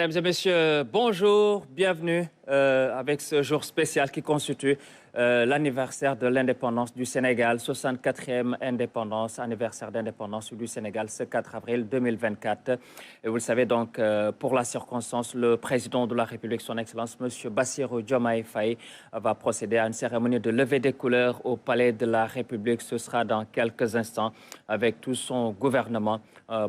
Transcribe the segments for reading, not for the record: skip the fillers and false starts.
Mesdames et messieurs, bonjour, bienvenue avec ce jour spécial qui constitue l'anniversaire de l'indépendance du Sénégal, 64e indépendance, anniversaire d'indépendance du Sénégal, ce 4 avril 2024. Et vous le savez donc, pour la circonstance, le président de la République, son Excellence, M. Bassirou Diomaye Faye, va procéder à une cérémonie de levée des couleurs au Palais de la République. Ce sera dans quelques instants avec tout son gouvernement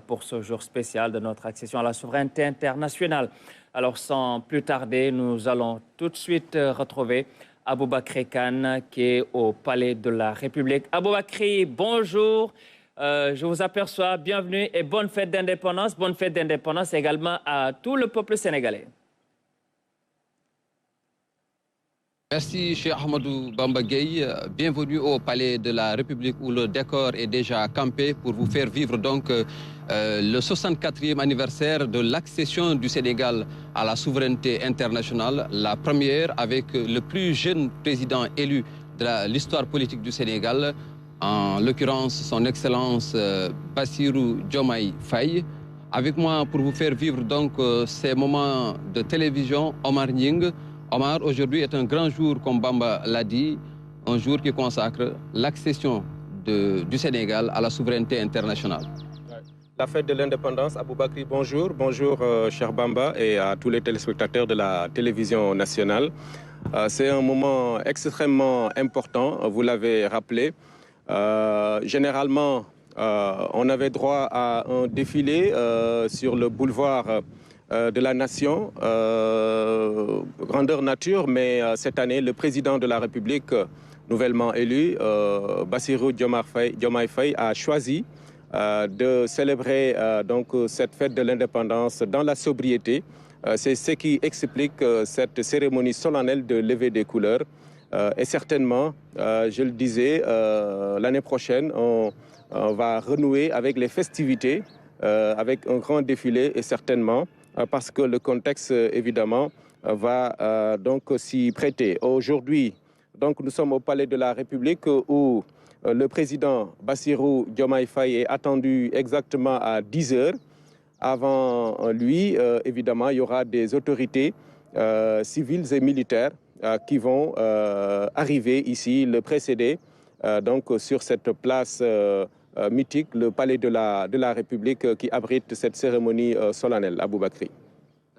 pour ce jour spécial de notre accession à la souveraineté internationale. Alors, sans plus tarder, nous allons tout de suite retrouver Aboubakry Kane qui est au Palais de la République. Aboubakry, bonjour. Je vous aperçois. Bienvenue et bonne fête d'indépendance. Bonne fête d'indépendance également à tout le peuple sénégalais. Merci, Cheikh Ahmadou Bamba Gueye. Bienvenue au Palais de la République où le décor est déjà campé pour vous faire vivre donc le 64e anniversaire de l'accession du Sénégal à la souveraineté internationale, la première avec le plus jeune président élu de l'histoire politique du Sénégal, en l'occurrence son Excellence Bassirou Diomaye Faye. Avec moi pour vous faire vivre donc ces moments de télévision, Omar Nying. Omar, aujourd'hui est un grand jour, comme Bamba l'a dit, un jour qui consacre l'accession du Sénégal à la souveraineté internationale. La fête de l'indépendance, Aboubakry, bonjour. Bonjour, cher Bamba, et à tous les téléspectateurs de la télévision nationale. C'est un moment extrêmement important, vous l'avez rappelé. Généralement, on avait droit à un défilé sur le boulevard de la nation, grandeur nature, mais cette année, le président de la République nouvellement élu, Bassirou Diomaye Faye, a choisi de célébrer donc cette fête de l'indépendance dans la sobriété. C'est ce qui explique cette cérémonie solennelle de levée des couleurs. Et certainement, je le disais, l'année prochaine, on va renouer avec les festivités, avec un grand défilé et certainement, parce que le contexte, évidemment, va donc s'y prêter. Aujourd'hui, donc, nous sommes au Palais de la République où le président Bassirou Diomaye Faye est attendu exactement à 10 heures. Avant lui, évidemment, il y aura des autorités civiles et militaires qui vont arriver ici, le précéder, donc sur cette place mythique, le Palais de la République qui abrite cette cérémonie solennelle, Aboubakry.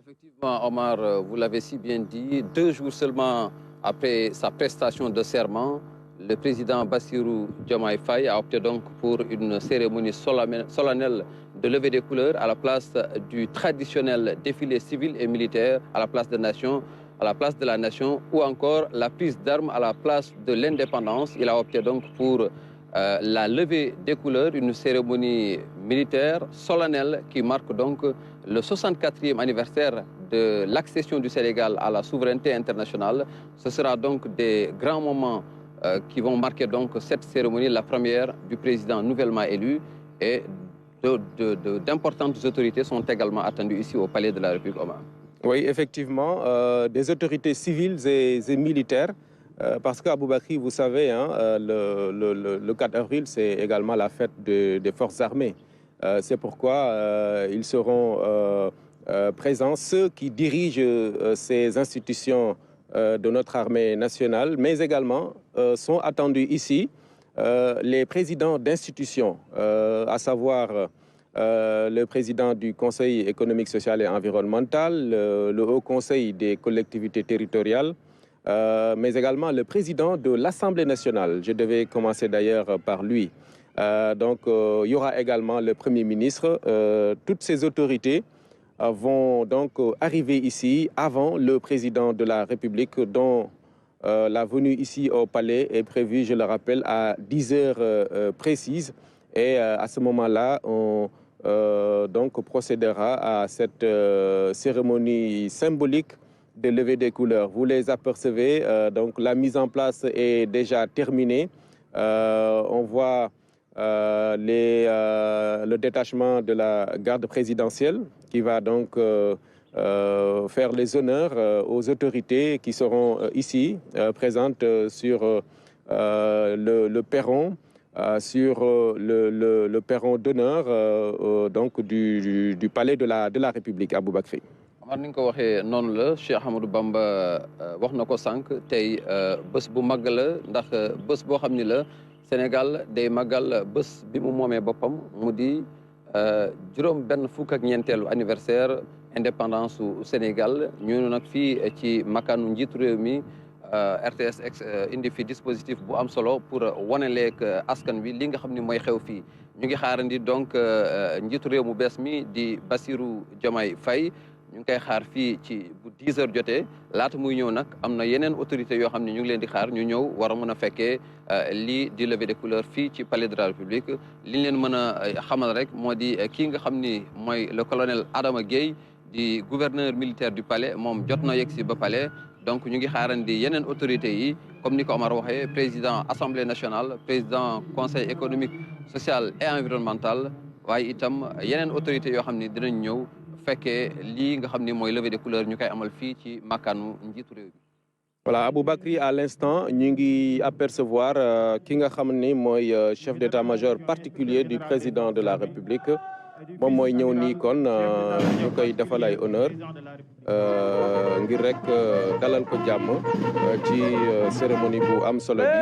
Effectivement, Omar, vous l'avez si bien dit, 2 jours seulement après sa prestation de serment, le président Bassirou Diomaye Faye a opté donc pour une cérémonie solennelle de levée des couleurs à la place du traditionnel défilé civil et militaire à la place de la nation ou encore la prise d'armes à la place de l'indépendance. Il a opté donc pour la levée des couleurs, une cérémonie militaire solennelle qui marque donc le 64e anniversaire de l'accession du Sénégal à la souveraineté internationale. Ce sera donc des grands moments qui vont marquer donc cette cérémonie, la première du président nouvellement élu, et d'importantes autorités sont également attendues ici au Palais de la République, Omar. Oui, effectivement, des autorités civiles et militaires, parce qu'Aboubakry, vous savez, hein, le 4 avril, c'est également la fête des forces armées. C'est pourquoi ils seront présents, ceux qui dirigent ces institutions de notre armée nationale, mais également sont attendus ici les présidents d'institutions, à savoir le président du Conseil économique, social et environnemental, le Haut Conseil des collectivités territoriales, mais également le président de l'Assemblée nationale. Je devais commencer d'ailleurs par lui. Donc il y aura également le Premier ministre. Toutes ces autorités vont donc arriver ici avant le président de la République dont la venue ici au palais est prévue, je le rappelle, à 10 heures précises. Et à ce moment-là, on donc procédera à cette cérémonie symbolique de levée des couleurs. Vous les apercevez, donc la mise en place est déjà terminée. On voit le détachement de la garde présidentielle qui va donc faire les honneurs aux autorités qui seront ici présentes sur le perron, sur le perron d'honneur donc du palais de la République, Aboubakry. Omar ni nga ko waxee noonu la Cheikh Ahmadou Bamba wax na ko sànq tey bés bu màgg la ndax bés boo xam ni la Sénégal day màggal bés bi mu moomee boppam mu di juróom benn fukk ak ñeenteelu anniversaire indépendance su Sénégal ñu nag fii ci makkaanu njiitu réew mi RTS indi fi dispositif bu am solo pour waneleeg askan wi li nga xam ne mooy xew fii ñu ngi xaarandi donc njiitu réew mu bees mi di Bassirou Diomaye Faye ñu ngi koy xaar fii ci bu 10 heures jotee laata muy ñëw nag am na yeneen autorités yoo xam ne ñu ngi leen di xaar ñu ñëw war a mën a fekkee lii di levée des couleurs fii ci palais de la République li ñu leen mën a xamal rek moo di kii nga xam ni mooy le colonel Adama Gueye di gouverneur militaire du palais moom jot na yegg si ba palais donc ñu ngi xaarandi yeneen autorités yi comme ni ko Omar waxee président assemblée nationale président conseil économique social et environnemental waaye itam yeneen autorités yoo xam ne dinañ ñëw fekkee lii nga xam ne mooy levée des couleurs ñu koy amal fii ci makkaanu njiitu réew bi. Voilà, Aboubacry, à l'instant ñu ngi apercevoir ki nga xam ni mooy chef d'état-major particulier du président de la République moom mooy ñëw nii kon ñu koy defal ay honneur ngir rek dalal ko jàmm ci cérémonie bu am solo bi.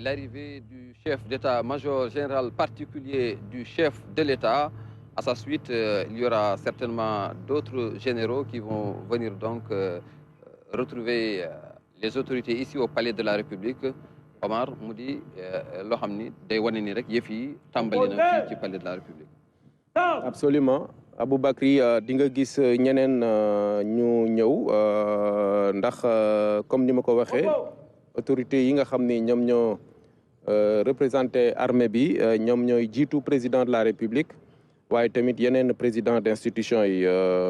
L'arrivée du chef d'état-major général particulier du chef de l'État. À sa suite, il y aura certainement d'autres généraux qui vont venir donc retrouver les autorités ici au palais de la République. Omar mu di loo xam ni day wane ni rek yëf yi tàmbali na fii ci palais de la République. Absolument. Aboubacry di nga gis ñeneen ñu ñëw ndax comme ni ma ko waxee autorités yi nga xam ni ñoom ñoo représenté armée bi ñoom ñooy jiitu président de la République waaye tamit yeneen président d'institution yi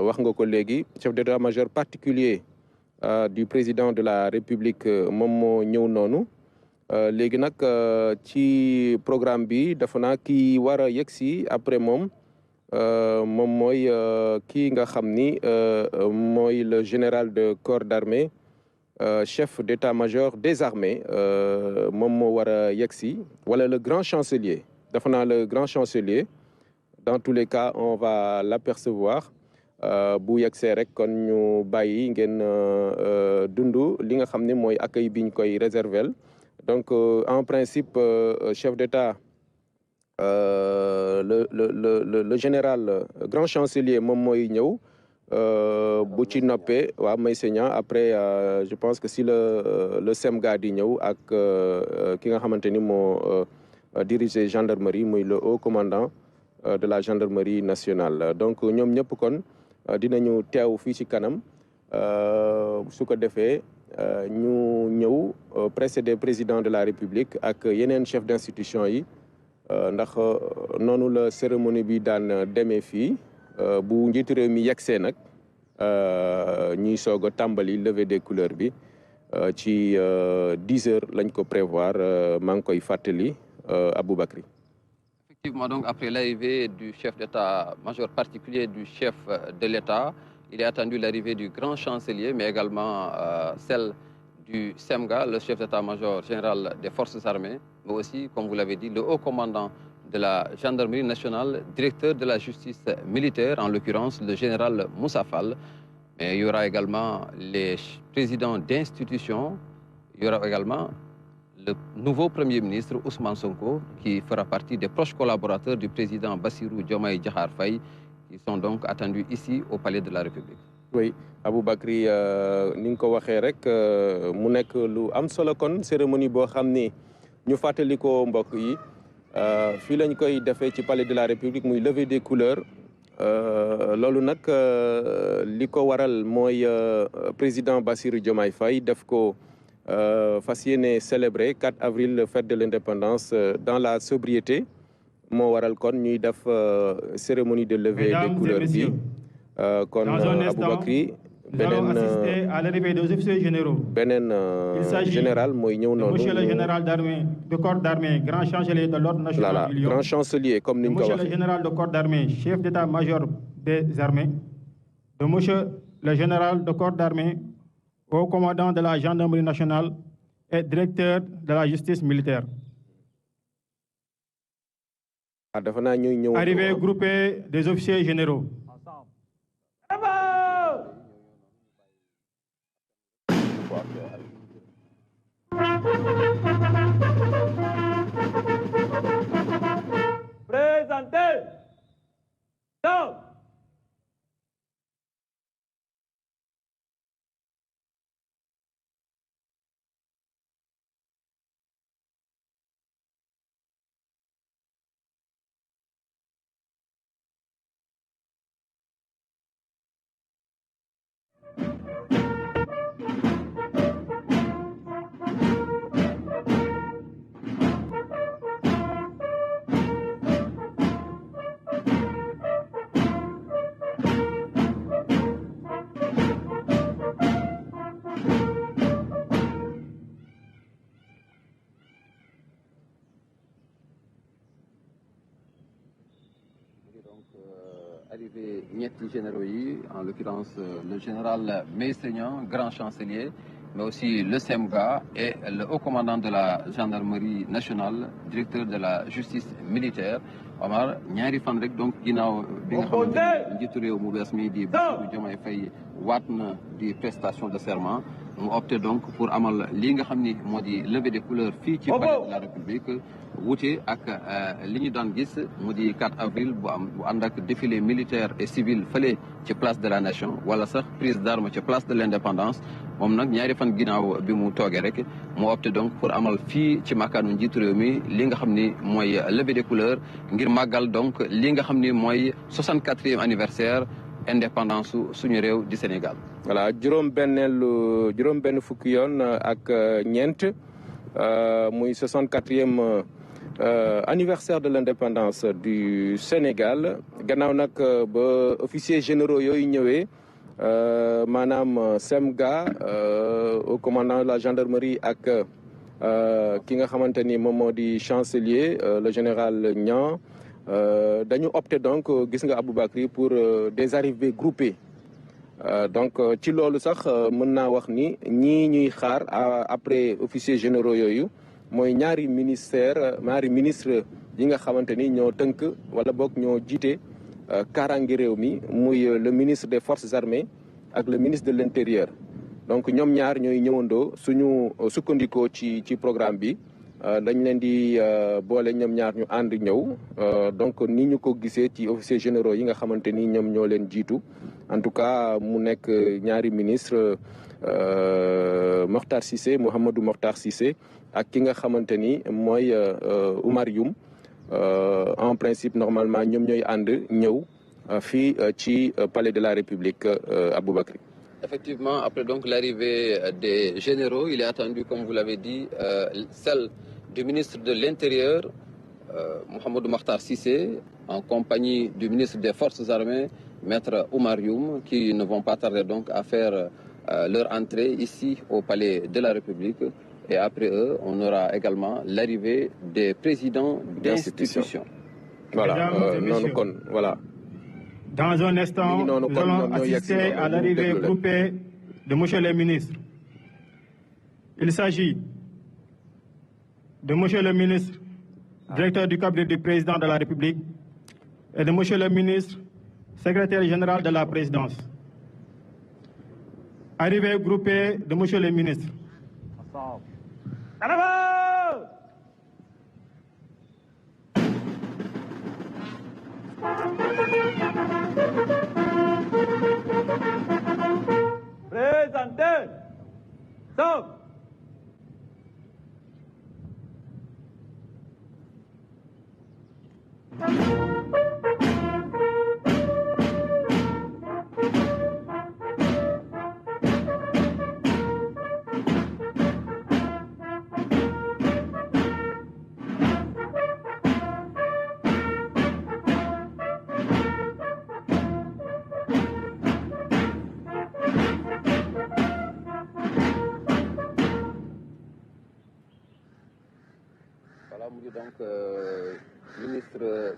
wax nga ko léegi chef d'état-major particulier du président de la République moom moo ñëw noonu léegi nag ci programme bi dafa naa kii war a yegsi après moom mooy kii nga xam ni mooy le général de corps d'armée chef d'état-major des armées moom moo war a yegsi wala le grand chancelier dafa naa le grand chancelier dans tous les cas on va l'apercevoir bu yegsee rek kon ñu bàyyi ngeen dund li nga xam ne mooy accueil bi ñu koy réserver donc en principe chef d'état le général grand chancelier moom mooy ñëw bu ci noppee waa may seignan après je pense que si le SEMGA di ñëw ak ki nga xamante ni moo diriger gendarmerie muy le haut commandant de la gendarmerie nationale donc ñoom ñëpp kon dinañu teew fii ci kanam su ko defee ñu ñëw précédé président de la République ak yeneen chef d'institution yi ndax noonu la cérémonie bi daan demee fii bu njiitu réew mi yegsee nag ñuy soog a tàmbali levée des couleurs bi ci 10 heures lañ ko prévoir maa ngi koy fàttali Aboubacry. Effectivement, donc après l'arrivée du chef d'état-major particulier du chef de l'État, il est attendu l'arrivée du grand chancelier, mais également celle du SEMGA, le chef d'état-major général des forces armées, mais aussi, comme vous l'avez dit, le haut commandant de la gendarmerie nationale, directeur de la justice militaire, en l'occurrence le général Moussa Fall. Mais il y aura également les présidents d'institutions, il y aura également le nouveau Premier ministre Ousmane Sonko, qui fera partie des proches collaborateurs du président Bassirou Diomaye Diakhar Faye, qui sont donc attendus ici au Palais de la République. Oui, Aboubacry ni nga ko waxee rek mu nekk lu am solo kon cérémonie boo xam ni ñu fàttali ko mbokk yi fii lañ koy defee ci Palais de la République muy levée des couleurs loolu nag li ko waral mooy président Bassirou Diomaye Faye def ko fas yéene célébrer 4 avril fête de l'indépendance dans la sobriété moo waral kon ñuy def cérémonie de levée des couleurs bi kon Aboubacry beneen assister à l'arrivée des officiers généraux. beneen général mooy ñëw noonu. Monsieur le général d'armée de corps d'armée grand chancelier de l'ordre national du Lion. Grand chancelier comme ni ñu ko waxee. Monsieur le général de corps d'armée chef d'état-major des armées. De monsieur le général de corps d'armée haut commandant de la gendarmerie nationale et directeur de la justice militaire. dafa naa ñuy ñëw. Arrivée groupée des officiers généraux. Présentez. Stop. Arrivé ñetti généraux yi, en l'occurrence le général Meysegnan, grand chancelier, mais aussi le SEMGA et le haut commandant de la gendarmerie nationale, directeur de la justice militaire. Omar ñaari fan rek donc ginnaaw bi nga xamante ne njiitu réew mu bees mi di Bassirou Diomaye Faye waat na di prestation de serment mu opté donc pour amal lii nga xam ni moo di levée des couleurs fii ci palais de la République wuute ak li ñu daan gis mu di 4 avril bu ànd ak défilé militaire et civil fële ci place de la nation wala sax prise d'armes ci place de l'indépendance moom nag ñaari fan ginnaaw bi mu toogee rek mu opté donc pour amal fii ci makkaanu njiitu réew mi li nga xam ni mooy levée des couleurs ngir màggal donc li nga xam ni mooy 64e anniversaire indépendance suñu réew di Sénégal. voilà juróom benn fukki yoon ak ñeent muy 64e anniversaire de l'indépendance du Sénégal gannaaw nag ba officiers généraux yooyu ñëwee maanaam SEMGA au commandant de la gendarmerie ak ki nga xamante ni moom moo di chancelier le général Niang dañu opté donc gis nga Aboubacry pour des arrivées groupées donc ci loolu sax mën naa wax ni ñii ñuy xaar après officiers généraux yooyu mooy ñaari ministre yi nga xamante ni ñoo tënk wala boog ñoo jiite kaaraange réew mi muy le ministre des forces armées ak le ministre de l'intérieur donc ñoom ñaar ñooy ñëwandoo suñu sukkandikoo ci programme bi dañ leen di boole ñoom ñaar ñu ànd ñëw donc ni ñu ko gisee ci officiers généraux yi nga xamante ni ñoom ñoo leen jiitu en tout cas mu nekk ñaari ministre Mokhtar Cissé Mouhamadou Mokhtar Cissé ak ki nga xamante ni mooy Oumar Youm en principe normalement ñoom ñooy ànd ñëw fii ci palais de la République Aboubacry. Effectivement, après donc l'arrivée des généraux, il est attendu, comme vous l'avez dit, celle du ministre de l'Intérieur, Mouhamadou Mokhtar Cissé, en compagnie du ministre des Forces armées, Maître Oumar Youm, qui ne vont pas tarder donc à faire leur entrée ici au palais de la République. Et après eux, on aura également l'arrivée des présidents d'institutions. Voilà, voilà. Dans un instant, nous allons assister à l'arrivée groupée de monsieur le ministre. Il s'agit de monsieur le ministre, directeur du cabinet du président de la République, et de monsieur le ministre, secrétaire général de la présidence. Arrivée groupée de monsieur le ministre. Présentez. Stop.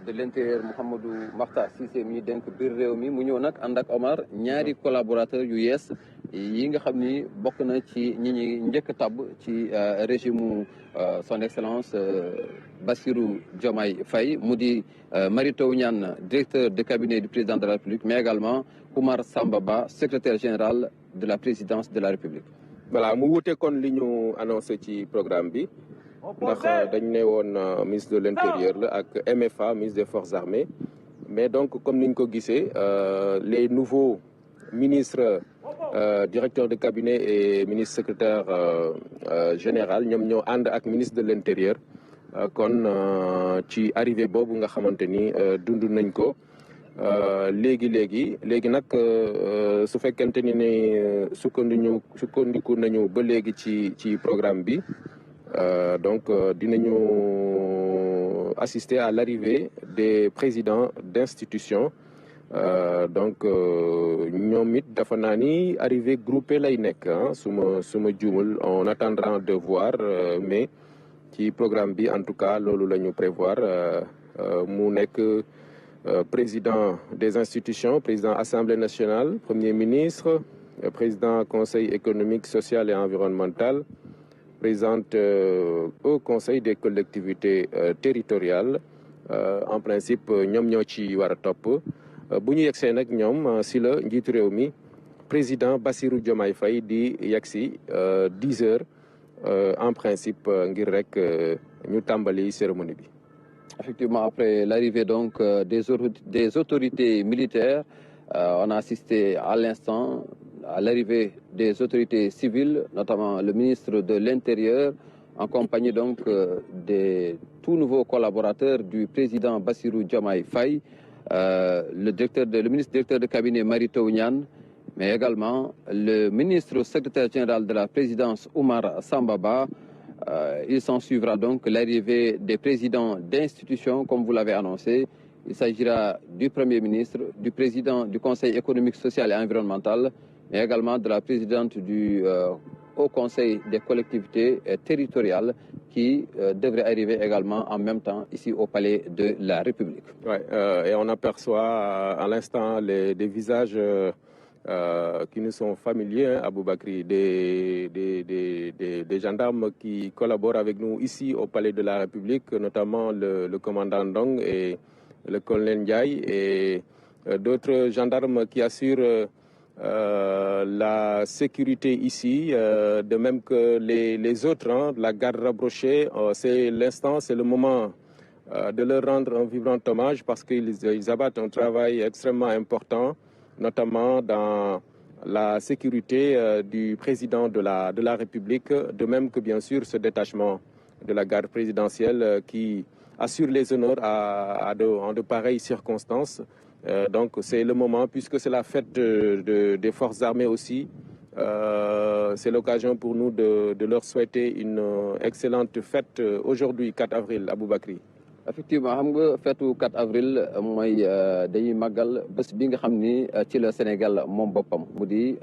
de l'Intérieur Mouhamadou Makhtar Cissé mi denk bir réew mi mu ñëw nag ànd ak Omar ñaari collaborateur yu yees yi nga xam ni bokk na ci ñi ñi njëkk tabb ci régime son excellence Bassirou Diomaye Faye mu di Mary Teuw Niane directeur de cabinet du président de la République mais également Oumar Samba Ba secrétaire général de la présidence de la République. Voilà mu wute kon li ñu annoncé ci programme bi ndax dañ ne woon ministre de l'Intérieur la ak MFA ministre des Forces armées mais donc comme niñ ko gisee les nouveaux ministres directeurs de cabinet et ministre secrétaire général ñoom ñoo ànd ak ministre de l'Intérieur kon ci arrivé boobu nga xamante ni dund nañ ko léegi nag su fekkente ni ne sukkandiku nañu ba léegi ci programme bi donc dinañu assister à l'arrivée des présidents d'institutions donc ñoom it dafa naa ni arrivée groupée lay nekk suma juumul on attendra de voir mais ci programme bi en tout cas loolu la ñu prévoir mu nekk président des institutions président Assemblée nationale premier ministre président conseil économique social et environnemental présidente au conseil des collectivités territoriales en principe ñoom ñoo ci war a topp bu ñu yegsee nag ñoom si la njiitu réew mi président Bassirou Diomaye Faye di yegsi 10 heures en principe ngir rek ñu tàmbali cérémonie bi. Effectivement, après l'arrivée donc des autorités militaires, on a assisté à l'instant à l'arrivée des autorités civiles, notamment le ministre de l'Intérieur, en compagnie donc des tout nouveaux collaborateurs du président Bassirou Diomaye Faye, le ministre directeur de cabinet Mary Teuw Niane, mais également le ministre secrétaire général de la présidence Oumar Samba Ba. Il s'en suivra donc l'arrivée des présidents d'institutions, comme vous l'avez annoncé. Il s'agira du Premier ministre, du président du Conseil économique, social et environnemental, mais également de la présidente du Haut Conseil des collectivités territoriales qui devrait arriver également en même temps ici au Palais de la République. Ouais, et on aperçoit à l'instant des visages qui nous sont familiers, Aboubakri, des gendarmes qui collaborent avec nous ici au Palais de la République, notamment le commandant Ndong et le colonel Ndiaye et d'autres gendarmes qui assurent la sécurité ici, de même que les autres, la garde rapprochée. C'est l'instant, c'est le moment de leur rendre un vibrant hommage parce qu'ils abattent un travail extrêmement important, notamment dans la sécurité du président de la République, de même que bien sûr ce détachement de la garde présidentielle qui assure les honneurs en de pareilles circonstances. Donc c'est le moment, puisque c'est la fête des forces armées aussi, c'est l'occasion pour nous de leur souhaiter une excellente fête aujourd'hui, 4 avril, Aboubakri. Effectivement xam nga feetu 4 avril mooy dañuy màggal bés bi nga xam ni ci la Sénégal moom boppam mu di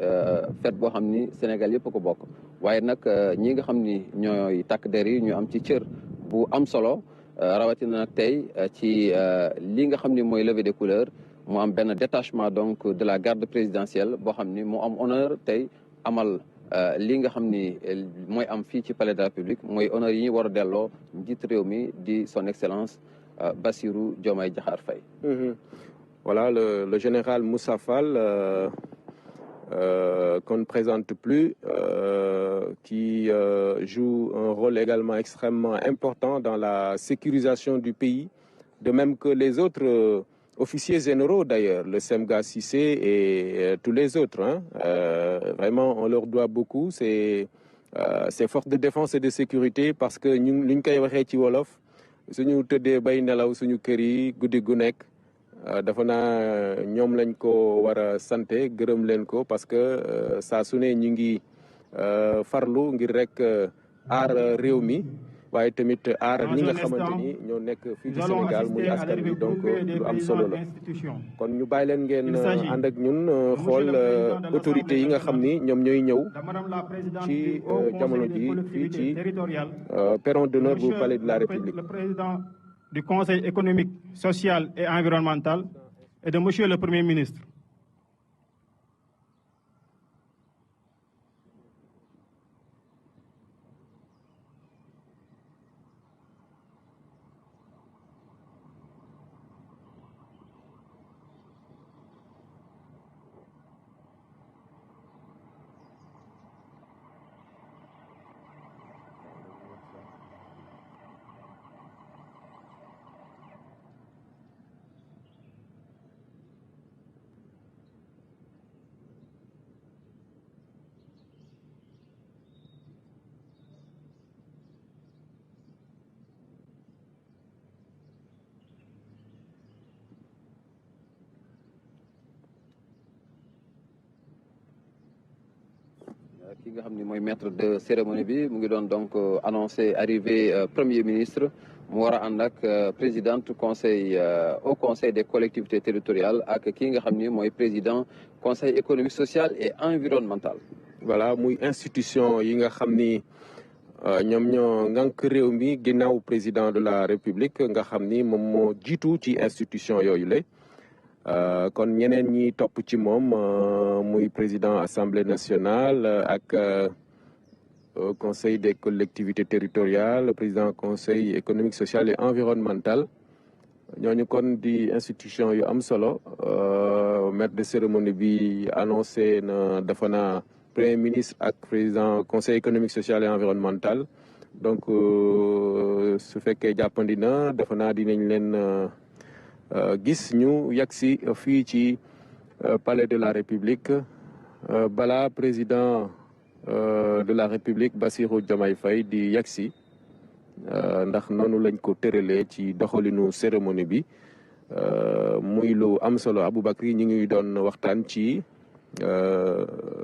fête boo xam ni Sénégal yëpp ko bokk waaye nag ñi nga xam ni ñooy takk der yi ñu am ci cër bu am solo rawatina nag tey ci li nga xam ni mooy levée des couleurs mu am benn détachement donc de la garde présidentielle boo xam ni mu am honneur tey amal li nga xam ni mooy am fii ci palais de la République mooy honneur yi ñu war a delloo njiit réew mi di son excellence Bassirou Diomaye Diakhar Faye. Voilà le général Moussa Fall qu'on ne présente plus, qui joue un rôle également extrêmement important dans la sécurisation du pays, de même que les autres officiers généraux d'ailleurs, le Semga Cissé et tous les autres. Vraiment, on leur doit beaucoup. C'est forces de défense et de sécurité parce que nous, li ñu koy waxee ci wolof suñu tëddee bay nelaw suñu kër yi guddi gu nekk dafa naa ñoom lañ ko war a santé gërëm leen ko parce que saa su ne ñu ngi farlu ngir rek aar réew mi. waaye tamit aar ñi nga xamante ni ñoo nekk fii ci Sénégal muy askan bi donc lu am solo la kon ñu bàyyi leen ngeen ànd ak ñun xool autorités yi nga xam ni ñoom ñooy ñëw ci jamono ji fii ci perron d'honneur bu palais de la République. Le président du Conseil économique, social et environnemental et de Monsieur le Premier ministre. ki nga xam ni mooy maître de cérémonie bi mu ngi doon donc annoncé arrivée premier ministre mu war a ànd ak présidente conseil au conseil des collectivités territoriales ak ki nga xam ni mooy président conseil économique social et environnemental. voilà muy institution yi nga xam ni ñoom ñoo ngànk réew mi ginnaaw président de la république nga xam ni moom moo jiitu ci institution yooyu la. kon ñeneen ñi topp ci moom muy président assemblée nationale ak conseil des collectivités territoriales président conseil économique social et environnemental ñooñu kon di institution yu am solo maître de cérémonie bi annoncé na dafa na premier ministre ak président conseil économique social et environnemental donc su fekkee jàppandi na dafa naa dinañ leen gis ñu yagsi fii ci palais de la république balaa président de la république Bassirou Diomaye Faye di yagsi ndax noonu lañ ko tëralee ci doxalinu cérémonie bi muy lu am solo Aboubacry ñi ngi doon waxtaan ci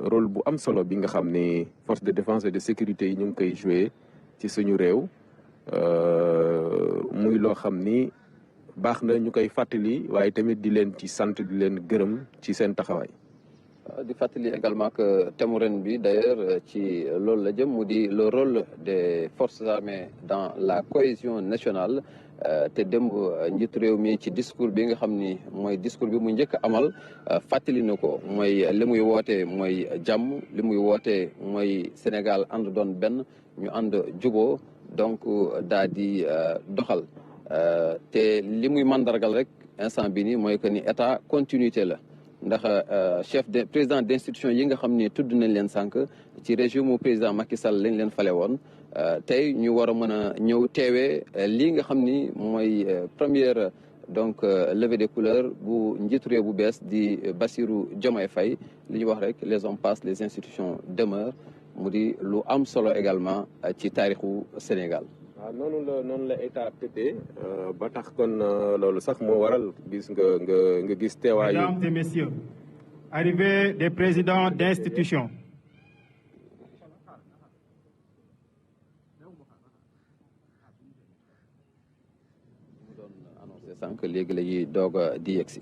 rôle bu am solo bi nga xam ni force de défense et de sécurité yi ñu ngi koy joué ci suñu réew muy loo xam ni baax na ñu koy fàttali waaye tamit di leen ci sant di leen gërëm ci seen taxawaay. di fàttali également que thème ren bi d'ailleurs ci loolu la jëm mu di le rôle des forces armées dans la cohésion nationale te démb njiitu réew mi ci discours bi nga xam ni mooy discours bi mu njëkk amal fàttali na ko mooy li muy woote mooy jàmm li muy woote mooy Sénégal ànd doon benn ñu ànd juboo donc daal di doxal. te li muy mandargal rek instant bi nii mooy que ni état continuité la ndax président d'institution yi nga xam ni tudd nañ leen sànq ci régime président Macky Sall lañ leen fale woon tey ñu war a mën a ñëw teewee lii nga xam ni mooy première donc levée des couleurs bu njiitu réew bu bees di Bassirou Diomaye Faye li ñu wax rek les hommes passent les institutions demeurent mu di lu am solo également ci taarixu Sénégal. waaw noonu la état tëddee ba tax kon loolu sax moo waral gis nga gis teewaayu. Mesdames et messieurs, arrivée des présidents d'institutions. mu doon annoncé sànq léegi la ñuy doog a di yegsi.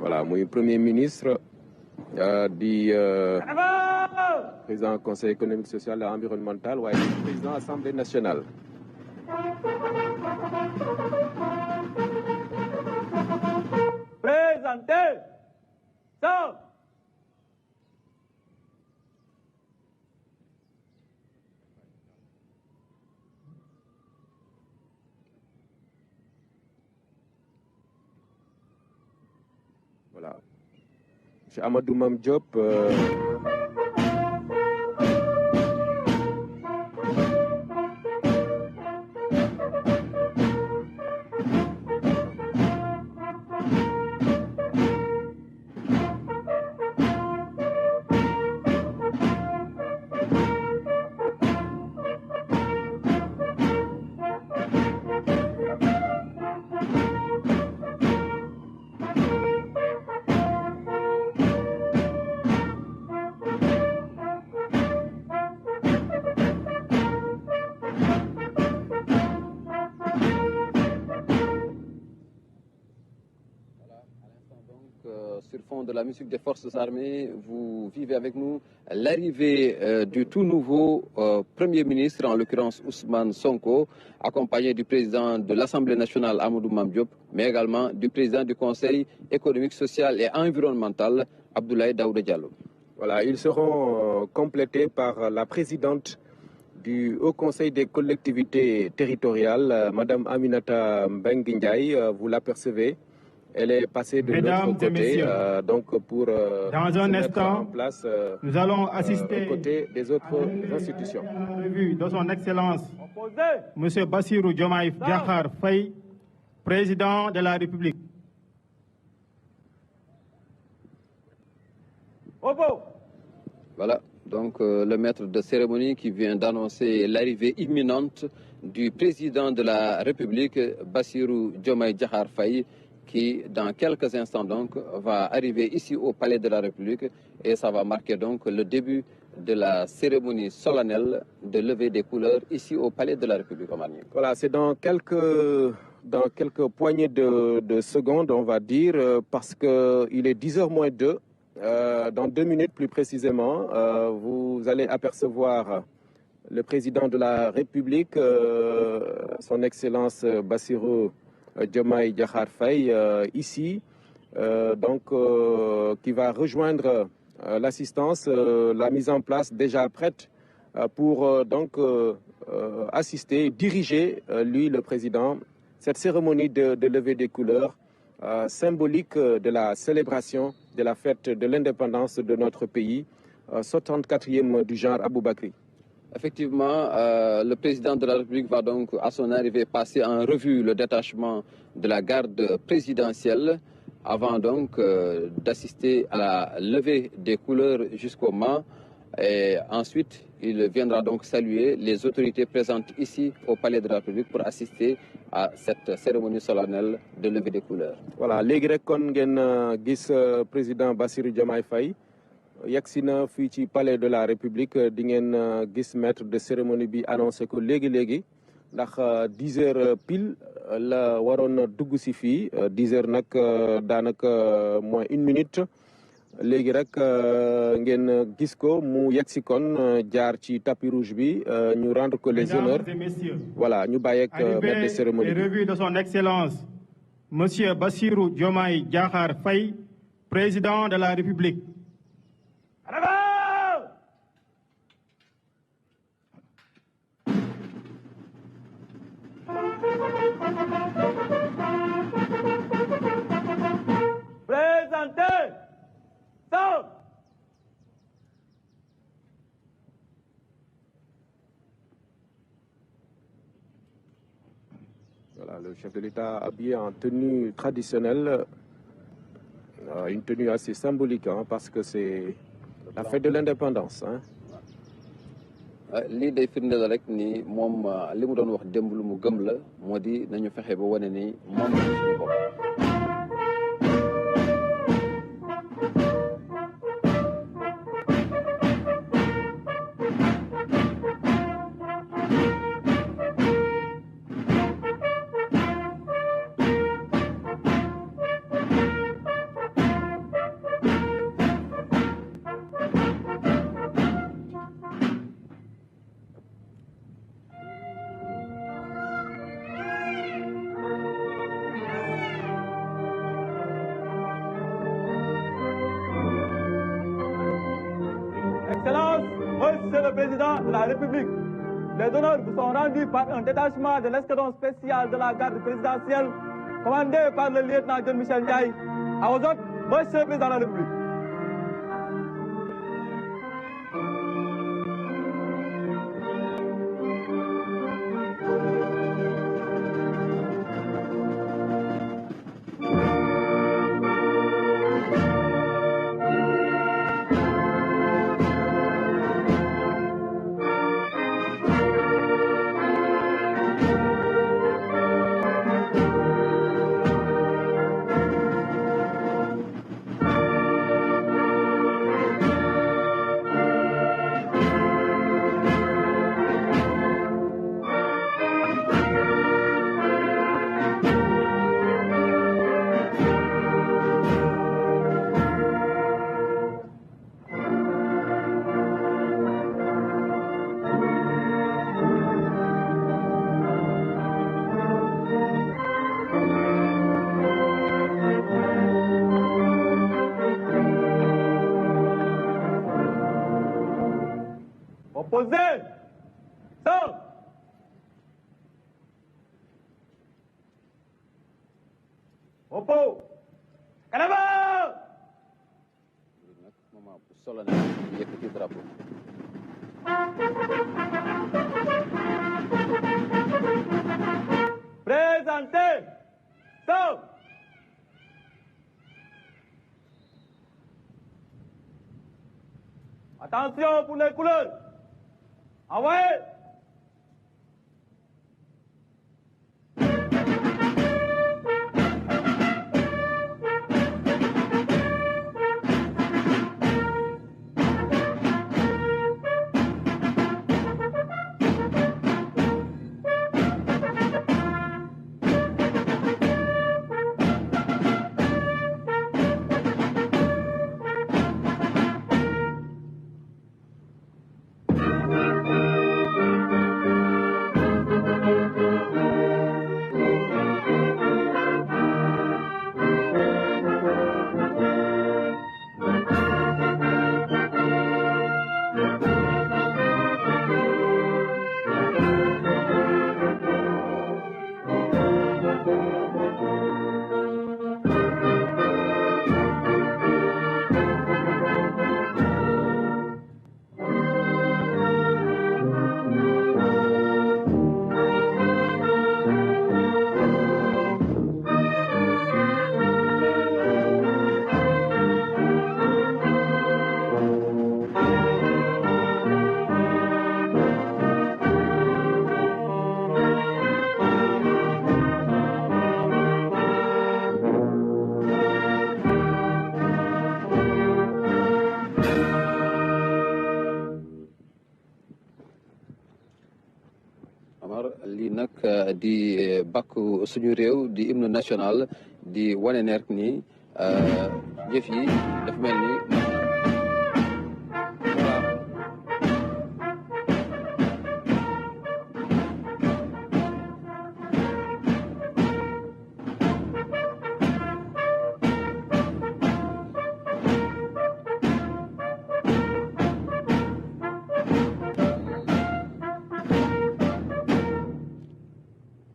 voilà muy premier ministre di. président conseil économique social et environnemental waaye président assemblée nationale. Présentez. Stop. voilà monsieur Amadou Mame Diop. sur fond de la musique des forces armées, vous vivez avec nous l'arrivée du tout nouveau Premier ministre, en l'occurrence Ousmane Sonko, accompagné du président de l'Assemblée nationale Amadou Mame Diop, mais également du président du Conseil économique, social et environnemental Abdoulaye Daouda Diallo. Voilà, ils seront complétés par la présidente du Haut Conseil des collectivités territoriales, Madame Aminata Mbengue Ndiaye, vous l'apercevez. Elle est passée de l'autre côté, donc pour dans un instant, en place nous allons assister aux côtés des autres institutions. À la revue de son Excellence, M. Bassirou Diomaye Diakhar Faye, président de la République. Voilà, donc le maître de cérémonie qui vient d'annoncer l'arrivée imminente du président de la République, Bassirou Diomaye Diakhar Faye, qui dans quelques instants donc va arriver ici au Palais de la République, et ça va marquer donc le début de la cérémonie solennelle de levée des couleurs ici au Palais de la République. Voilà, c'est dans quelques poignées de secondes, on va dire, parce qu'il est 10h moins 2. Dans 2 minutes plus précisément, vous allez apercevoir le président de la République, son Excellence Bassirou Diomaye Diakhar Faye, ici, qui va rejoindre l'assistance, la mise en place déjà prête pour assister, diriger, lui le président, cette cérémonie de levée des couleurs symbolique de la célébration de la fête de l'indépendance de notre pays, 64e du genre Aboubakri. Effectivement, le président de la République va donc à son arrivée passer en revue le détachement de la garde présidentielle avant donc d'assister à la levée des couleurs jusqu'au mât. Et ensuite, il viendra donc saluer les autorités présentes ici au Palais de la République pour assister à cette cérémonie solennelle de levée des couleurs. Voilà, léegi rek kon ngeen gis président Bassirou Diomaye Faye yegsi na fii ci Palais de la République, di ngeen gis maître de cérémonie bi annoncé ko léegi ndax 10 heures pile la waroon dugg si fii 10 heures nag daanaka moins 1 minute. Léegi rek ngeen gis ko mu yegsi kon jaar ci tapis rouge bi ñu rendre ko les honneurs. Voilà, ñu bàyyi ak maître de cérémonie. Revue de son Excellence Monsieur Bassirou Diomaye Diakhar Faye, président de la République. Présentez. Stop. Voilà, le chef de l'État habillé en tenue traditionnelle, une tenue assez symbolique, parce que c'est la fête de l'indépendance. lii day firndeel rek ni moom li mu doon wax démb lu mu gëm la moo di nañu fexe ba wane ni moom la suñu bopp. Monsieur le Président de la République, les honneurs vous sont rendus par un détachement de l'escadron spécial de la garde présidentielle commandé par le lieutenant John Michel Ndiaye. À vos autres, Monsieur le Président de la République. Opposé. Stop. Oppo. Canada. Moment bu solennel yëkkati drapeau. Présentez. Stop. Attention pour les couleurs. Envoyez. lii nag di bàkku suñu réew di hymne national di wane ne rek ni jëf yi dafa mel ni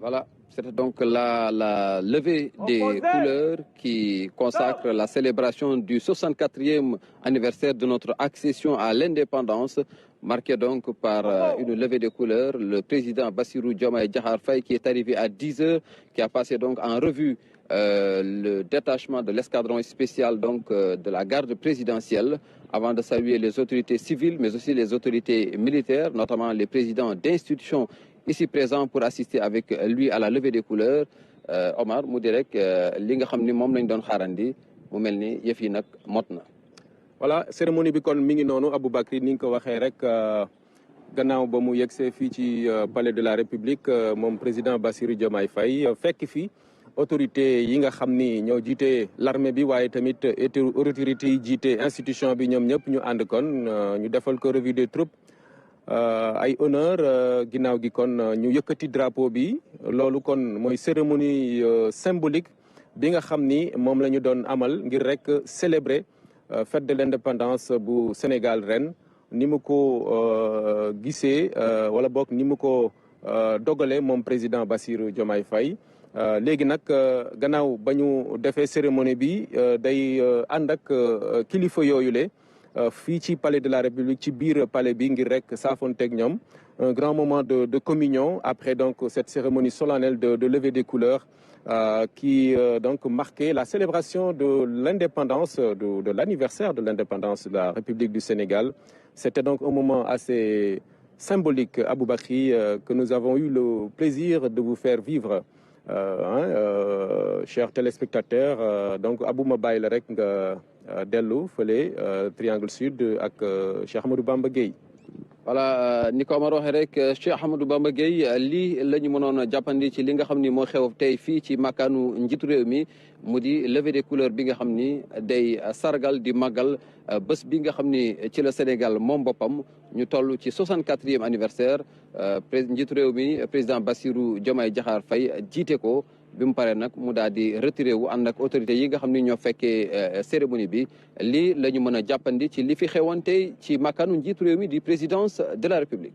voilà, c'est donc la levée des couleurs qui consacre la célébration du 64e anniversaire de notre accession à l'indépendance, marquée donc par une levée des couleurs. Le président Bassirou Diomaye Diakhar Faye qui est arrivé à 10 heures, qui a passé donc en revue le détachement de l'escadron spécial donc de la garde présidentielle, avant de saluer les autorités civiles, mais aussi les autorités militaires, notamment les présidents d'institutions ici présent pour assister avec lui à la levée des couleurs. Omar mu di rek li nga xam ni moom lañ doon xaarandi mu mel ni yëf yi nag mot na. voilà cérémonie bi kon mi ngi noonu Aboubacry ni nga ko waxee rek gannaaw ba mu yegsee fii ci palais de la République moom président Bassirou Diomaye Faye fekk fi autorité yi nga xam ni ñoo jiite l'armée bi waaye tamit autorité yi jiite institution bi ñoom ñëpp ñu ànd kon ñu defal ko revue des troupes. ay honneur ginnaaw gi kon ñu yëkkati drapeau bi loolu kon mooy cérémonie symbolique bi nga xam ni moom la ñu doon amal ngir rek célébrer fête de l'indépendance bu Sénégal ren ni mu ko gisee wala boog ni mu ko dogalee moom président Bassirou Diomaye Faye léegi nag gannaaw ba ñu defee cérémonie bi day ànd ak kilifa yooyule fii ci palais de la République ci biir palais bi ngir rek saafonteeg ñoom un grand moment de communion après donc cette cérémonie solennelle de levée des couleurs qui donc marquait la célébration de l'indépendance de l'anniversaire de l'indépendance de la République du Sénégal. C'était donc un moment assez symbolique, Aboubacry, que nous avons eu le plaisir de vous faire vivre. Chers téléspectateurs, donc Abou ma bàyyi la rek nga dellu fële Triangle Sud ak Cheikh Ahmadou Bamba Gueye. voilà ni ko Omar waxee rek Cheikh Ahmadou Bamba Gueye lii la ñu mënoon a jàppandi ci li nga xam ni moo xew tey fii ci makkaanu njiitu réew mi mu di levée des couleurs bi nga xam ni day sargal di màggal bés bi nga xam ni ci la Sénégal moom boppam ñu toll ci 64e anniversaire njiitu réew mi président Bassirou Diomaye Diakhar Faye jiite ko bi mu paree nag mu daal di retiré wu ànd ak autorités yi nga xam ni ñoo fekkee cérémonie bi lii la ñu mën a jàppandi ci li fi xewoon tey ci makkaanu njiitu réew mi di présidence de la République.